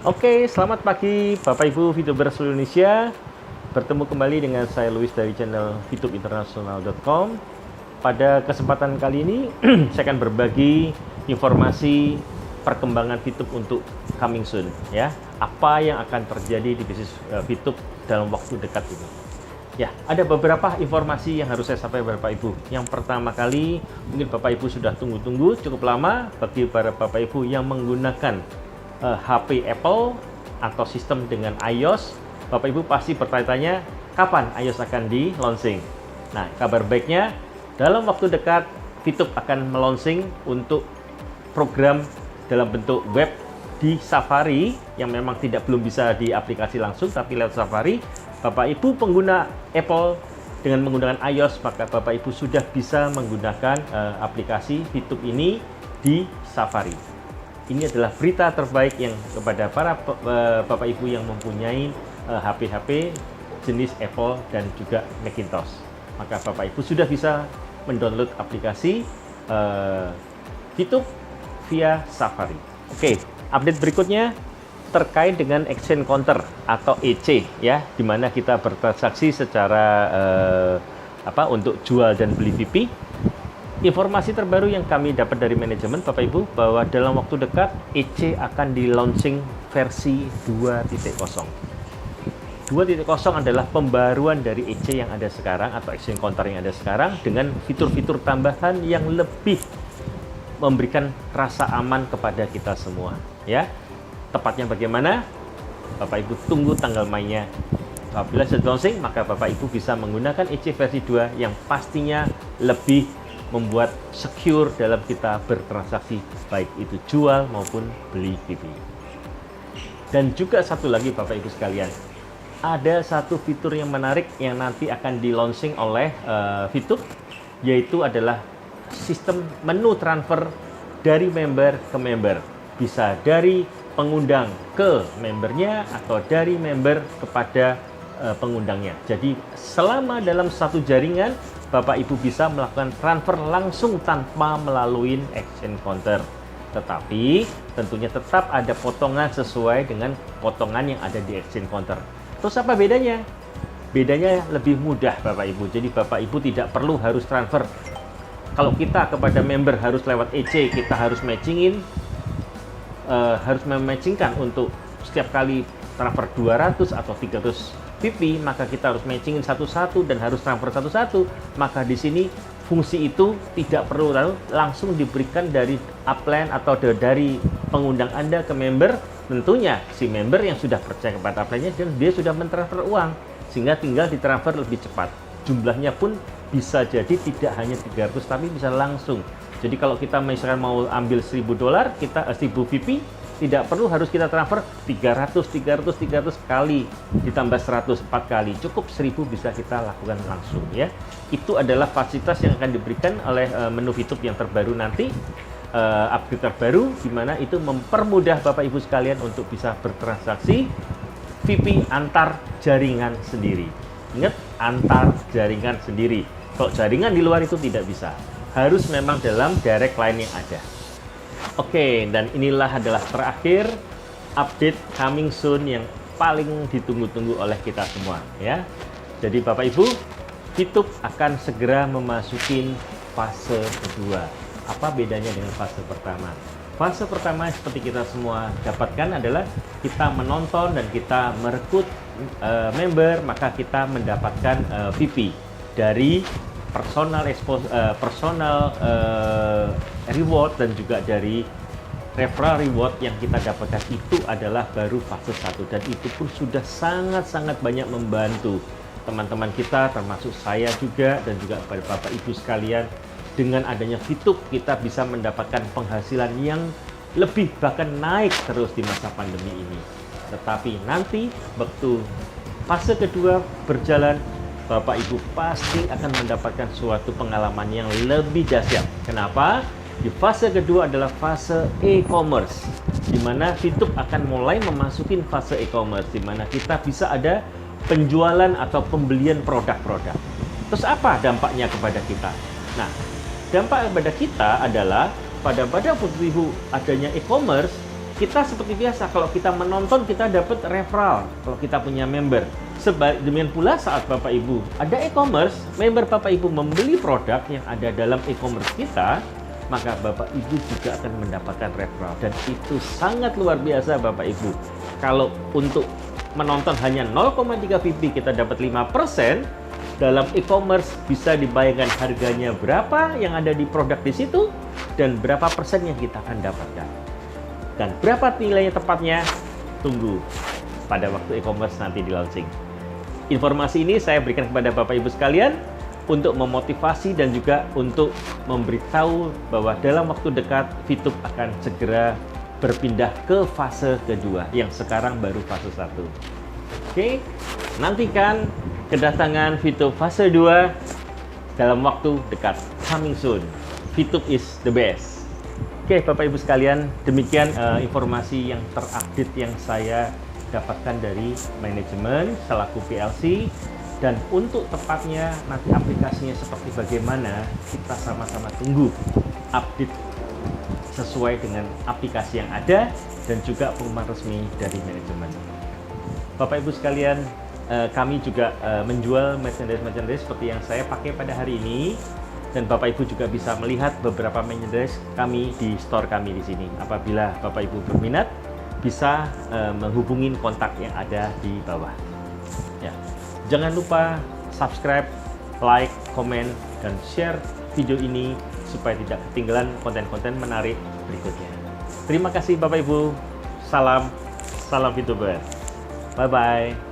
Oke, selamat pagi Bapak Ibu VTuber seluruh Indonesia. Bertemu kembali dengan saya Louis dari channel VTubeinternational.com. Pada kesempatan kali ini saya akan berbagi informasi perkembangan VTube untuk coming soon ya. Apa yang akan terjadi di bisnis VTube dalam waktu dekat ini. Ya, ada beberapa informasi yang harus saya sampaikan Bapak Ibu. Yang pertama kali, mungkin Bapak Ibu sudah tunggu-tunggu cukup lama bagi para Bapak Ibu yang menggunakan HP Apple atau sistem dengan iOS. Bapak Ibu pasti bertanya-tanya kapan iOS akan di launching. Nah, kabar baiknya dalam waktu dekat VTube akan meluncing untuk program dalam bentuk web di Safari yang memang belum bisa di aplikasi langsung tapi lewat Safari. Bapak Ibu pengguna Apple dengan menggunakan iOS, maka Bapak Ibu sudah bisa menggunakan aplikasi VTube ini di Safari. Ini adalah berita terbaik yang kepada para Bapak Ibu yang mempunyai HP-HP jenis Apple dan juga Macintosh. Maka Bapak Ibu sudah bisa mendownload aplikasi VTube via Safari. Oke, update berikutnya terkait dengan exchange counter atau EC ya, di mana kita bertransaksi secara untuk jual dan beli VP. Informasi terbaru yang kami dapat dari manajemen Bapak Ibu bahwa dalam waktu dekat EC akan di launching versi 2.0. 2.0 adalah pembaruan dari EC yang ada sekarang atau exchange counter yang ada sekarang dengan fitur-fitur tambahan yang lebih memberikan rasa aman kepada kita semua ya. Tepatnya bagaimana? Bapak Ibu tunggu tanggal mainnya. Apabila sudah launching, maka Bapak Ibu bisa menggunakan EC versi 2 yang pastinya lebih membuat secure dalam kita bertransaksi, baik itu jual maupun beli VP. Dan juga satu lagi Bapak Ibu sekalian, ada satu fitur yang menarik yang nanti akan di launching oleh VTube, yaitu adalah sistem menu transfer dari member ke member. Bisa dari pengundang ke membernya atau dari member kepada pengundangnya. Jadi selama dalam satu jaringan Bapak Ibu bisa melakukan transfer langsung tanpa melalui exchange counter. Tetapi tentunya tetap ada potongan sesuai dengan potongan yang ada di exchange counter. Terus apa bedanya? Bedanya lebih mudah Bapak Ibu. Jadi Bapak Ibu tidak perlu harus transfer. Kalau kita kepada member harus lewat EC, kita harus matchingin, harus mematchingkan untuk setiap kali transfer 200 atau 300 VP, maka kita harus matchingin satu-satu dan harus transfer satu-satu. Maka di sini fungsi itu tidak perlu langsung diberikan dari upline atau dari pengundang Anda ke member. Tentunya si member yang sudah percaya kepada upline-nya dan dia sudah mentransfer uang, sehingga tinggal ditransfer lebih cepat. Jumlahnya pun bisa jadi tidak hanya 300 tapi bisa langsung. Jadi kalau kita misalkan mau ambil $1.000, kita 1000 VP, tidak perlu harus kita transfer 300 kali ditambah 100 4 kali. Cukup 1000 bisa kita lakukan langsung ya. Itu adalah fasilitas yang akan diberikan oleh menu VTube yang terbaru nanti, upgrade terbaru, di mana itu mempermudah Bapak Ibu sekalian untuk bisa bertransaksi VP antar jaringan sendiri. Ingat, antar jaringan sendiri. Kalau jaringan di luar itu tidak bisa. Harus memang dalam direct line yang ada. Oke, dan inilah adalah terakhir update coming soon yang paling ditunggu-tunggu oleh kita semua ya. Jadi Bapak Ibu, VTube akan segera memasuki fase kedua. Apa bedanya dengan fase pertama? Fase pertama seperti kita semua dapatkan adalah kita menonton dan kita merekrut member, maka kita mendapatkan VP dari personal reward dan juga dari referral reward yang kita dapatkan. Itu adalah baru fase 1 dan itu pun sudah sangat-sangat banyak membantu teman-teman kita, termasuk saya juga dan juga pada Bapak Ibu sekalian. Dengan adanya VTube kita bisa mendapatkan penghasilan yang lebih, bahkan naik terus di masa pandemi ini. Tetapi nanti waktu fase kedua berjalan, Bapak Ibu pasti akan mendapatkan suatu pengalaman yang lebih dahsyat. Kenapa? Di fase kedua adalah fase e-commerce, di mana VTube akan mulai memasuki fase e-commerce, di mana kita bisa ada penjualan atau pembelian produk-produk. Terus apa dampaknya kepada kita? Nah, dampak kepada kita adalah pada Bapak Ibu adanya e-commerce, kita seperti biasa, kalau kita menonton kita dapat referral kalau kita punya member. Demikian pula saat Bapak Ibu ada e-commerce, member Bapak Ibu membeli produk yang ada dalam e-commerce kita, maka Bapak Ibu juga akan mendapatkan referral. Dan itu sangat luar biasa Bapak Ibu. Kalau untuk menonton hanya 0,3 VP kita dapat 5%, dalam e-commerce bisa dibayangkan harganya berapa yang ada di produk di situ dan berapa persen yang kita akan dapatkan. Dan berapa nilainya tepatnya? Tunggu pada waktu e-commerce nanti di launching. Informasi ini saya berikan kepada Bapak Ibu sekalian untuk memotivasi dan juga untuk memberitahu bahwa dalam waktu dekat VTube akan segera berpindah ke fase kedua yang sekarang baru fase 1. Oke, nantikan kedatangan VTube fase 2 dalam waktu dekat. Coming soon. VTube is the best. Oke, Bapak Ibu sekalian, demikian informasi yang terupdate yang saya dapatkan dari manajemen selaku PLC. Dan untuk tepatnya nanti aplikasinya seperti bagaimana, kita sama-sama tunggu update sesuai dengan aplikasi yang ada dan juga pengumuman resmi dari manajemen. Bapak Ibu sekalian, kami juga menjual merchandise seperti yang saya pakai pada hari ini. Dan Bapak Ibu juga bisa melihat beberapa merchandise kami di store kami di sini. Apabila Bapak Ibu berminat, bisa menghubungi kontak yang ada di bawah. Ya. Jangan lupa subscribe, like, komen, dan share video ini supaya tidak ketinggalan konten-konten menarik berikutnya. Terima kasih Bapak Ibu. Salam VTuber. Bye-bye.